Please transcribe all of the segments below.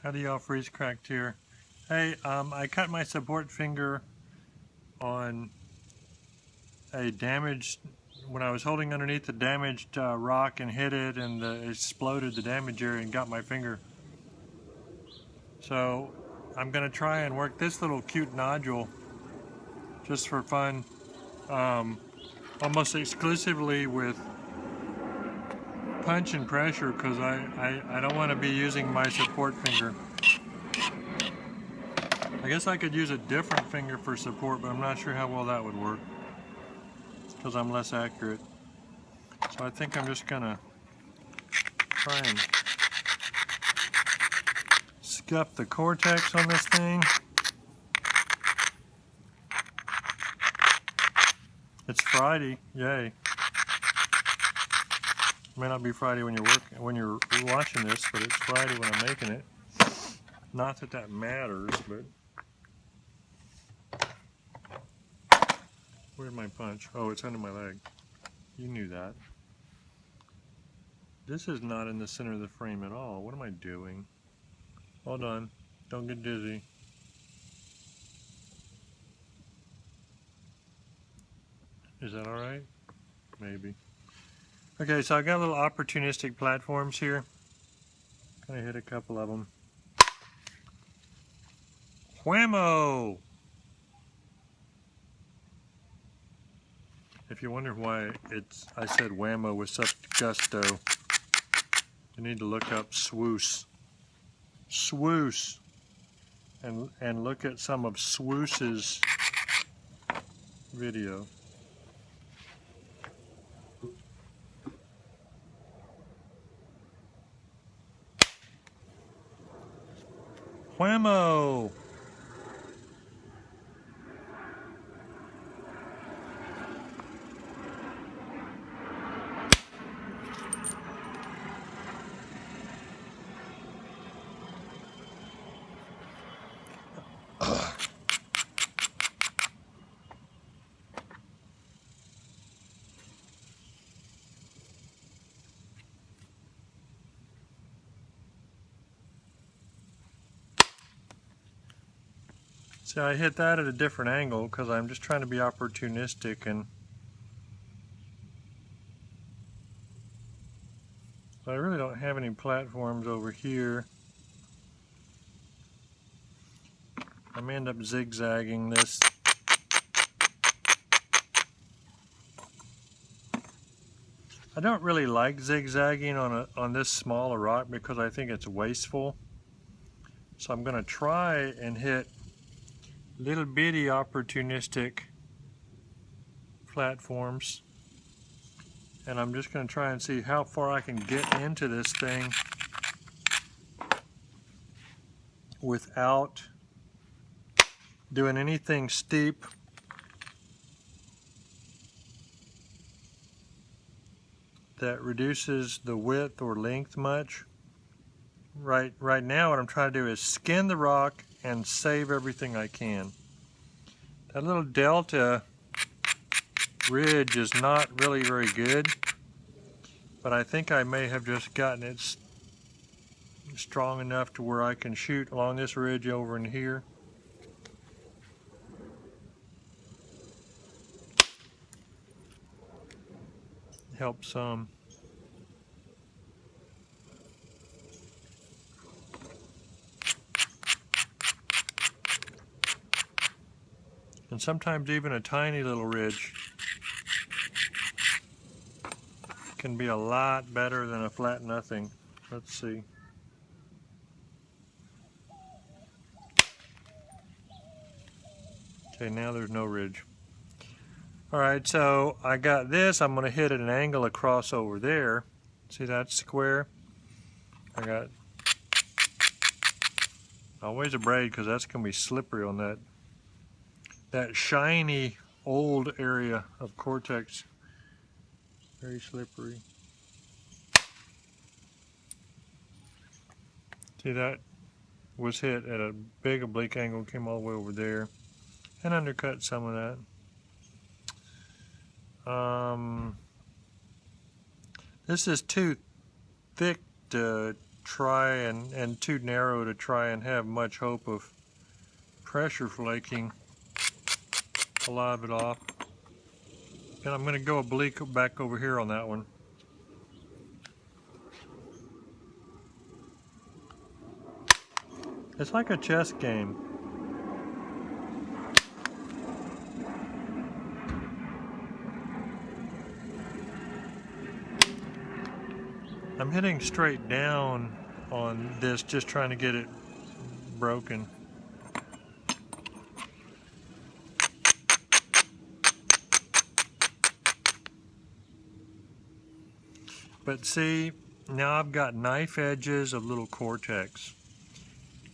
Howdy y'all, freeze cracked here. Hey, I cut my support finger on a damaged, when I was holding underneath the damaged rock and hit it, and it exploded the damage area and got my finger. So I'm going to try and work this little cute nodule just for fun, almost exclusively with punch and pressure, because I don't want to be using my support finger. I guess I could use a different finger for support, but I'm not sure how well that would work because I'm less accurate. So I think I'm just gonna try and scuff the cortex on this thing. It's Friday, yay. It may not be Friday when you're watching this, but it's Friday when I'm making it. Not that that matters, but where's my punch? Oh, it's under my leg. You knew that. This is not in the center of the frame at all. What am I doing? Hold on. Don't get dizzy. Is that alright? Maybe. Okay, so I got little opportunistic platforms here. Gonna hit a couple of them. Whammo! If you wonder why I said whammo with such gusto, you need to look up swoosh. Swoosh. And look at some of Swoosh's video. Whammo! See, I hit that at a different angle because I'm just trying to be opportunistic, and I really don't have any platforms over here. I may end up zigzagging this. I don't really like zigzagging on this small a rock because I think it's wasteful. So I'm going to try and hit little bitty opportunistic platforms, and I'm just going to try and see how far I can get into this thing without doing anything steep that reduces the width or length much. Right now what I'm trying to do is skin the rock and save everything I can. That little delta ridge is not really very good, but I think I may have just gotten it strong enough to where I can shoot along this ridge over in here. Helps some. And sometimes even a tiny little ridge can be a lot better than a flat nothing. Let's see. Okay, now there's no ridge. Alright, so I got this. I'm going to hit at an angle across over there. See that square? I got always a braid because that's going to be slippery on that shiny old area of cortex. Very slippery. See, that was hit at a big oblique angle, came all the way over there, and undercut some of that. This is too thick to try and too narrow to try and have much hope of pressure flaking a lot of it off. And I'm going to go oblique back over here on that one. It's like a chess game. I'm hitting straight down on this, just trying to get it broken. But see, now I've got knife edges of little cortex,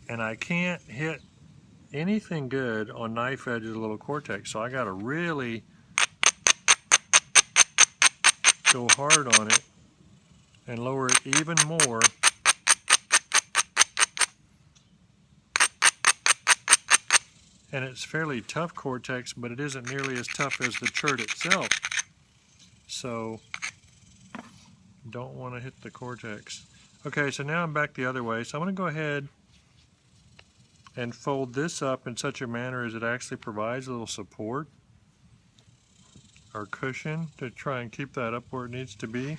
and I can't hit anything good on knife edges of little cortex, so I got to really go hard on it and lower it even more. And it's fairly tough cortex, but it isn't nearly as tough as the chert itself. So, don't want to hit the cortex. Okay, so now I'm back the other way. So I'm going to go ahead and fold this up in such a manner as it actually provides a little support or cushion to try and keep that up where it needs to be.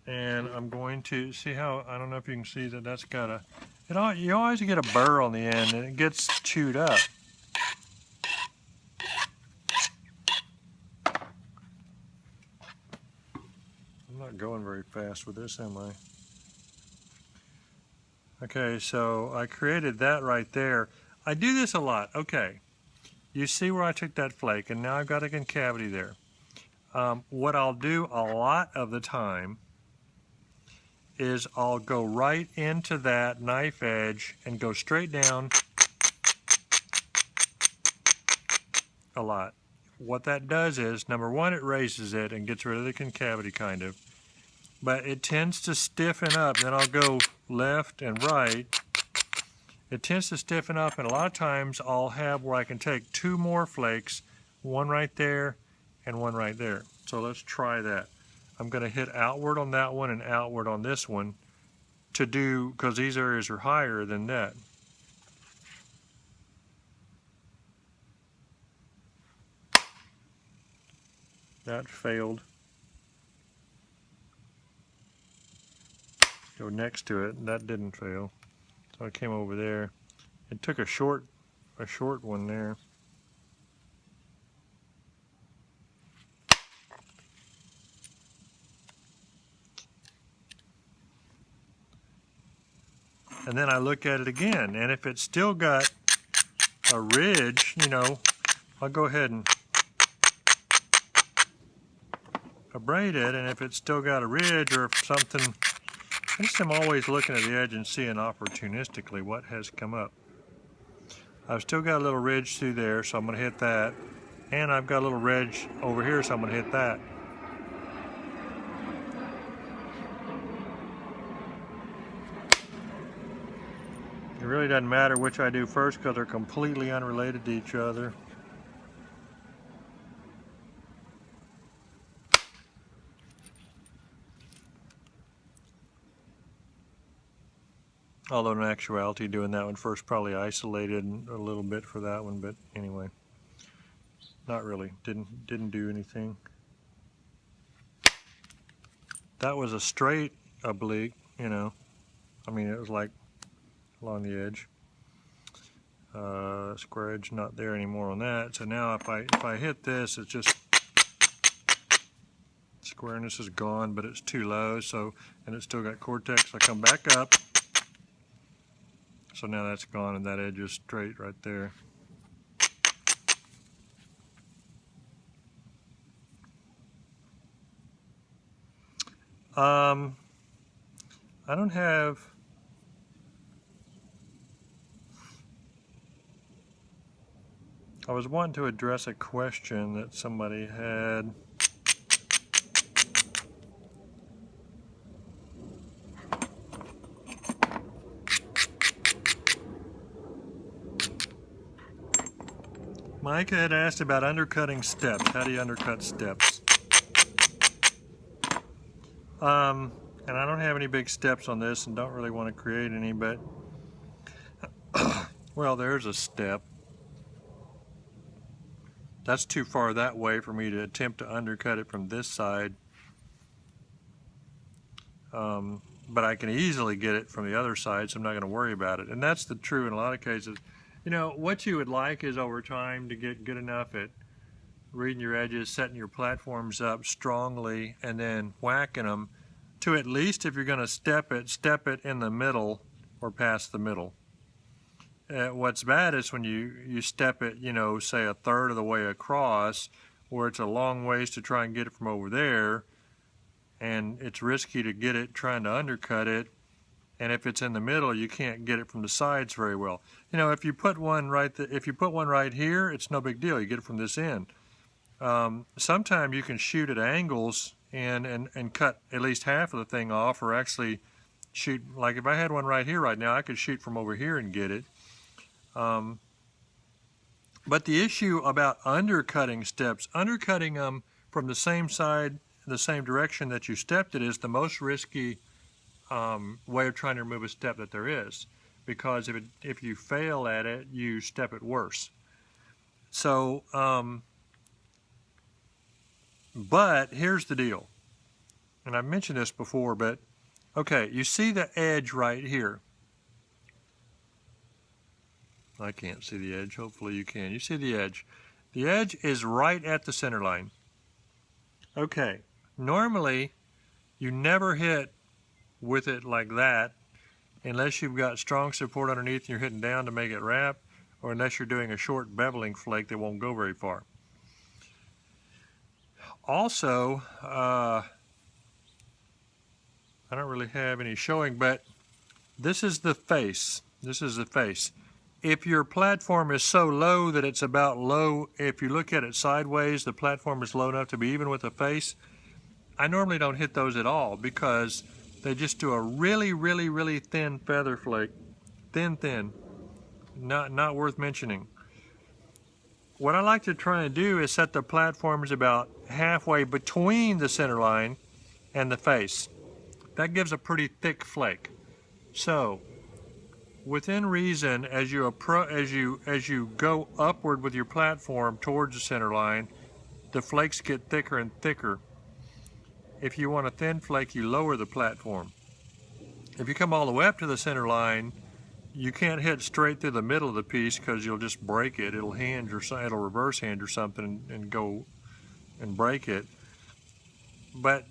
And I'm going to see how, I don't know if you can see that that's got a, you always get a burr on the end and it gets chewed up. I'm not going very fast with this, am I? Okay, so I created that right there. I do this a lot. Okay, you see where I took that flake, and now I've got a concavity there. What I'll do a lot of the time is I'll go right into that knife edge and go straight down a lot. What that does is, number one, it raises it and gets rid of the concavity kind of, but it tends to stiffen up. Then I'll go left and right. It tends to stiffen up, and a lot of times I'll have where I can take two more flakes, one right there and one right there. So let's try that. I'm going to hit outward on that one and outward on this one to do, because these areas are higher than that. That failed. Go next to it, and that didn't fail. So I came over there. It took a short one there. And then I look at it again, and if it's still got a ridge, you know, I'll go ahead and abrade it, and if it's still got a ridge or if something, I guess I'm always looking at the edge and seeing opportunistically what has come up. I've still got a little ridge through there, so I'm going to hit that, and I've got a little ridge over here, so I'm going to hit that. It really doesn't matter which I do first because they're completely unrelated to each other. Although in actuality doing that one first probably isolated a little bit for that one, but anyway. Not really. Didn't do anything. That was a straight oblique, you know. I mean, it was like along the edge. Square edge not there anymore on that. So now if I hit this, it's just squareness is gone, but it's too low. So, and it's still got cortex. I come back up. So now that's gone, and that edge is straight right there. I don't have. I was wanting to address a question that somebody had. Micah had asked about undercutting steps. How do you undercut steps? And I don't have any big steps on this and don't really want to create any, but well, there's a step. That's too far that way for me to attempt to undercut it from this side. But I can easily get it from the other side, so I'm not going to worry about it. And that's the true in a lot of cases. You know, what you would like is over time to get good enough at reading your edges, setting your platforms up strongly, and then whacking them to at least, if you're going to step it in the middle or past the middle. What's bad is when you step it, you know, say a third of the way across, where it's a long ways to try and get it from over there, and it's risky to get it trying to undercut it, and if it's in the middle, you can't get it from the sides very well. You know, if you put one right here, it's no big deal. You get it from this end. Sometimes you can shoot at angles and cut at least half of the thing off, or actually shoot, like if I had one right here right now, I could shoot from over here and get it. But the issue about undercutting steps, undercutting them from the same side, the same direction that you stepped it, is the most risky way of trying to remove a step that there is, because if you fail at it, you step it worse. So, but here's the deal, and I've mentioned this before, but okay, you see the edge right here. I can't see the edge. Hopefully you can. You see the edge. The edge is right at the center line. Okay, normally you never hit with it like that unless you've got strong support underneath and you're hitting down to make it wrap, or unless you're doing a short beveling flake that won't go very far. Also, I don't really have any showing, but this is the face. This is the face. If your platform is so low that it's about low, if you look at it sideways, the platform is low enough to be even with the face, I normally don't hit those at all, because they just do a really, really, really thin feather flake. Thin. Not worth mentioning. What I like to try and do is set the platforms about halfway between the center line and the face. That gives a pretty thick flake. So, within reason, as you go upward with your platform towards the center line, the flakes get thicker and thicker. If you want a thin flake, you lower the platform. If you come all the way up to the center line, you can't hit straight through the middle of the piece because you'll just break it. It'll hinge or it'll reverse hinge or something and go and break it. But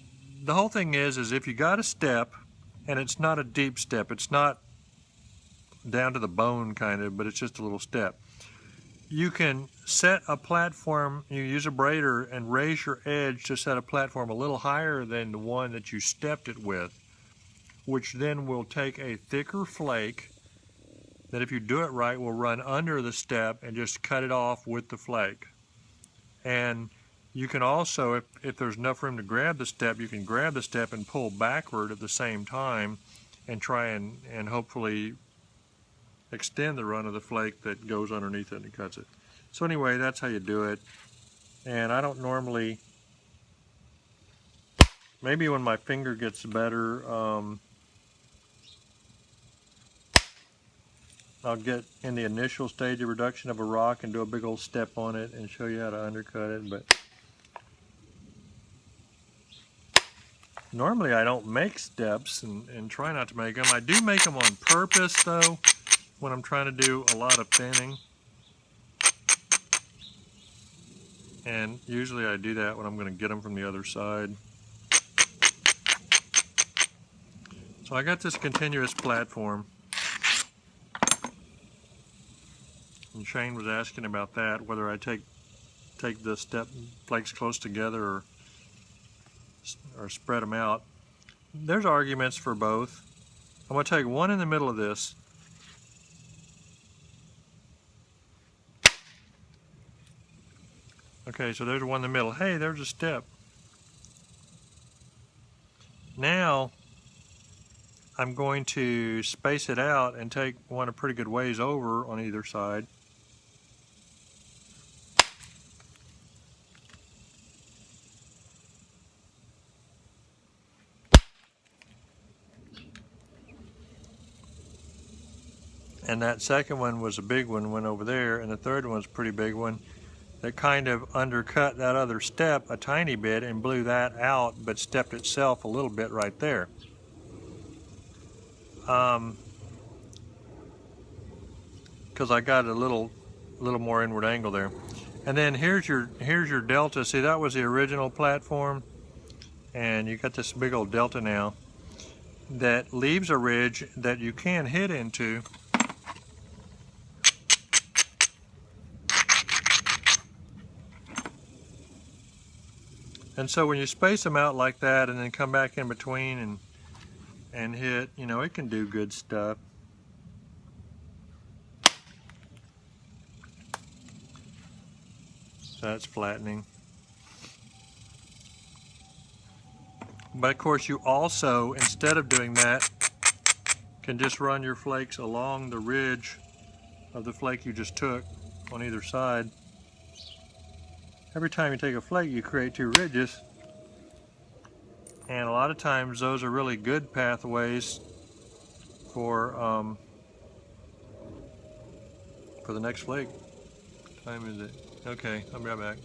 the whole thing is if you got a step, and it's not a deep step, it's not down to the bone kind of, but it's just a little step. You can set a platform, you use a braider and raise your edge to set a platform a little higher than the one that you stepped it with, which then will take a thicker flake that, if you do it right, will run under the step and just cut it off with the flake. And you can also, if there's enough room to grab the step, you can grab the step and pull backward at the same time and try and hopefully extend the run of the flake that goes underneath it and cuts it. So anyway, that's how you do it. And I don't normally, maybe when my finger gets better, I'll get in the initial stage of reduction of a rock and do a big old step on it and show you how to undercut it. But normally I don't make steps and try not to make them. I do make them on purpose though, when I'm trying to do a lot of thinning. And usually I do that when I'm going to get them from the other side. So I got this continuous platform. And Shane was asking about that, whether I take the step flakes close together or spread them out. There's arguments for both. I'm going to take one in the middle of this. Okay, so there's one in the middle. Hey, there's a step. Now I'm going to space it out and take one a pretty good ways over on either side. And that second one was a big one, went over there, and the third one was a pretty big one that kind of undercut that other step a tiny bit and blew that out, but stepped itself a little bit right there. Because I got a little more inward angle there. And then here's your delta. See, that was the original platform, and you got this big old delta now that leaves a ridge that you can hit into. And so when you space them out like that and then come back in between and hit, you know, it can do good stuff. So that's flattening. But of course you also, instead of doing that, can just run your flakes along the ridge of the flake you just took on either side. Every time you take a flake, you create two ridges, and a lot of times those are really good pathways for the next flake. What time is it? Okay, I'll be right back.